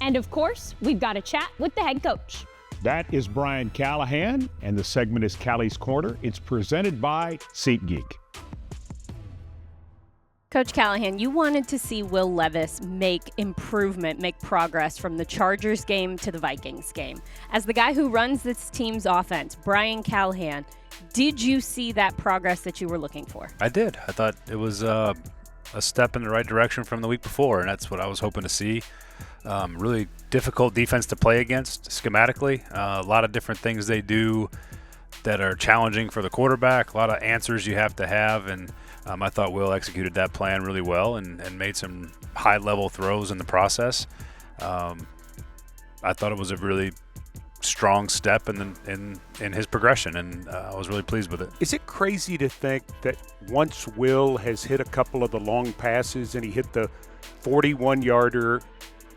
And of course, we've got a chat with the head coach. That is Brian Callahan, and the segment is Callie's Corner. It's presented by SeatGeek. Coach Callahan, you wanted to see Will Levis make improvement, make progress from the Chargers game to the Vikings game. As the guy who runs this team's offense, Brian Callahan, did you see that progress that you were looking for? I did. I thought it was a step in the right direction from the week before, and that's what I was hoping to see. Really difficult defense to play against schematically. A lot of different things they do that are challenging for the quarterback, a lot of answers you have to have, and I thought Will executed that plan really well and made some high-level throws in the process. I thought it was a really strong step in his progression, and I was really pleased with it. Is it crazy to think that once Will has hit a couple of the long passes and he hit the 41-yarder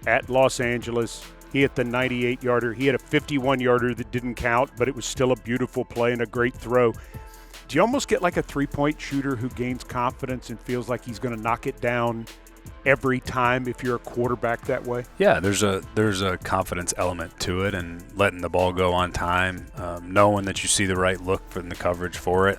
at Los Angeles, he hit the 98-yarder, he had a 51-yarder that didn't count, but it was still a beautiful play and a great throw. Do you almost get like a three-point shooter who gains confidence and feels like he's going to knock it down every time if you're a quarterback that way? Yeah, there's a confidence element to it, and letting the ball go on time, knowing that you see the right look in the coverage for it.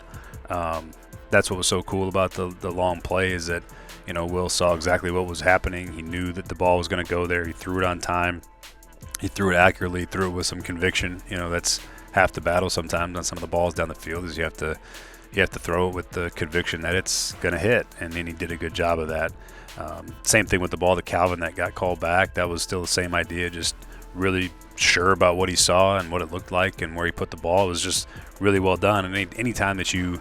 That's what was so cool about the long play is that, you know, Will saw exactly what was happening. He knew that the ball was going to go there. He threw it on time. He threw it accurately, threw it with some conviction. You know, that's half the battle sometimes on some of the balls down the field is you have to throw it with the conviction that it's going to hit, and then he did a good job of that. Same thing with the ball to Calvin that got called back. That was still the same idea, just really sure about what he saw and what it looked like and where he put the ball. It was just really well done. And any time that you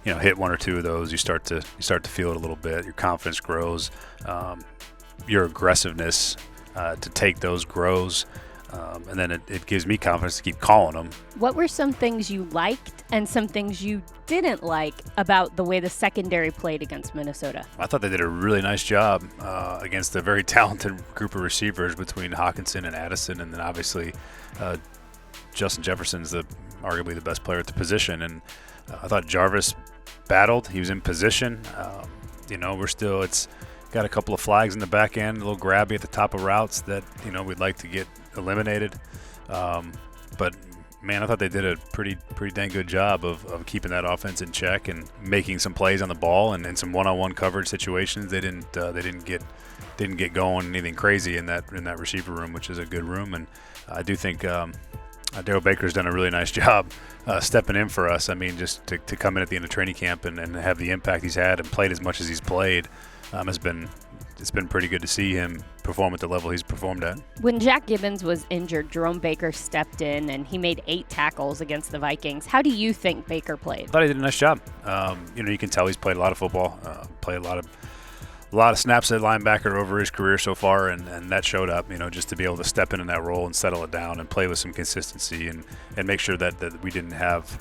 hit one or two of those, you start to feel it a little bit. Your confidence grows, your aggressiveness to take those grows. And then it gives me confidence to keep calling them. What were some things you liked and some things you didn't like about the way the secondary played against Minnesota? I thought they did a really nice job against a very talented group of receivers between Hawkinson and Addison, and then obviously Justin Jefferson's arguably the best player at the position. And I thought Jarvis battled. He was in position. It's got a couple of flags in the back end, a little grabby at the top of routes that we'd like to get eliminated, but man, I thought they did a pretty dang good job of keeping that offense in check and making some plays on the ball, and in some one-on-one coverage situations they didn't get going anything crazy in that receiver room, which is a good room. And I do think Darryl Baker's done a really nice job stepping in for us. I mean, just to come in at the end of training camp and have the impact he's had and played as much as he's played it's been pretty good to see him perform at the level he's performed at. When Jack Gibbons was injured, Jerome Baker stepped in and he made 8 tackles against the Vikings. How do you think Baker played? I thought he did a nice job. You can tell he's played a lot of football, played a lot of snaps at linebacker over his career so far, and that showed up, just to be able to step in that role and settle it down and play with some consistency and make sure that we didn't have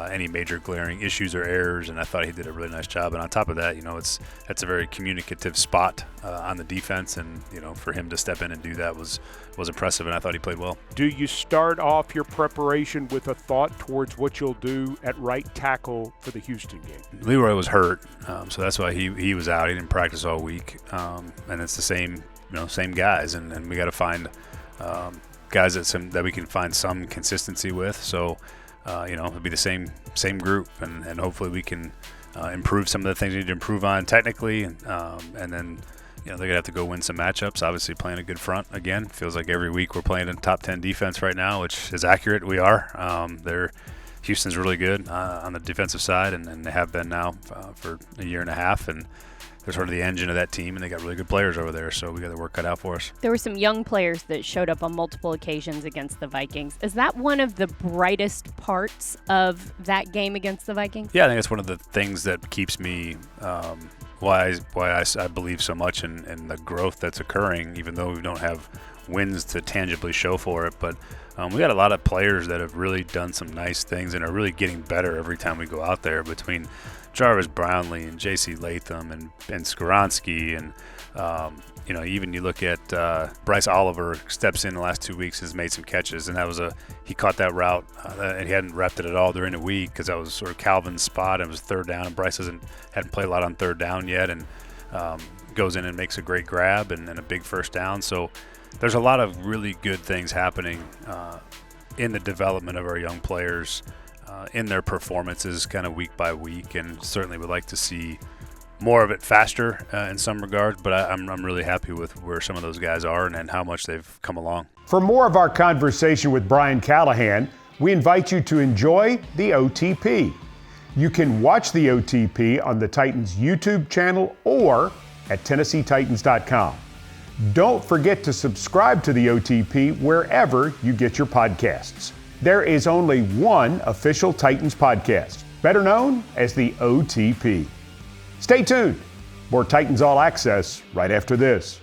any major glaring issues or errors. And I thought he did a really nice job. And on top of that, that's a very communicative spot on the defense, and for him to step in and do that was impressive, and I thought he played well. Do you start off your preparation with a thought towards what you'll do at right tackle for the Houston game? Leroy was hurt, so that's why he was out. He didn't practice all week, and it's the same guys, and we got to find guys that we can find some consistency with. So it'll be the same group, and hopefully we can improve some of the things we need to improve on technically, and then they're going to have to go win some matchups. Obviously playing a good front again. Feels like every week we're playing a top 10 defense right now, which is accurate. We are. Houston's really good on the defensive side, and they have been now for a year and a half, and they're sort of the engine of that team, and they got really good players over there, so we got the work cut out for us. There were some young players that showed up on multiple occasions against the Vikings. Is that one of the brightest parts of that game against the Vikings? Yeah, I think it's one of the things that keeps me why I believe so much in the growth that's occurring, even though we don't have wins to tangibly show for it. But we got a lot of players that have really done some nice things and are really getting better every time we go out there, between Jarvis Brownlee and J.C. Latham and Skoronski, and even you look at Bryce Oliver steps in the last 2 weeks, has made some catches, and he caught that route and he hadn't repped it at all during the week because that was sort of Calvin's spot, and it was third down, and Bryce hadn't played a lot on third down yet, and goes in and makes a great grab and a big first down. So there's a lot of really good things happening in the development of our young players, in their performances kind of week by week, and certainly would like to see more of it faster in some regards, but I'm really happy with where some of those guys are and how much they've come along. For more of our conversation with Brian Callahan, we invite you to enjoy the OTP. You can watch the OTP on the Titans YouTube channel or at TennesseeTitans.com. Don't forget to subscribe to the OTP wherever you get your podcasts. There is only one official Titans podcast, better known as the OTP. Stay tuned. More Titans All Access right after this.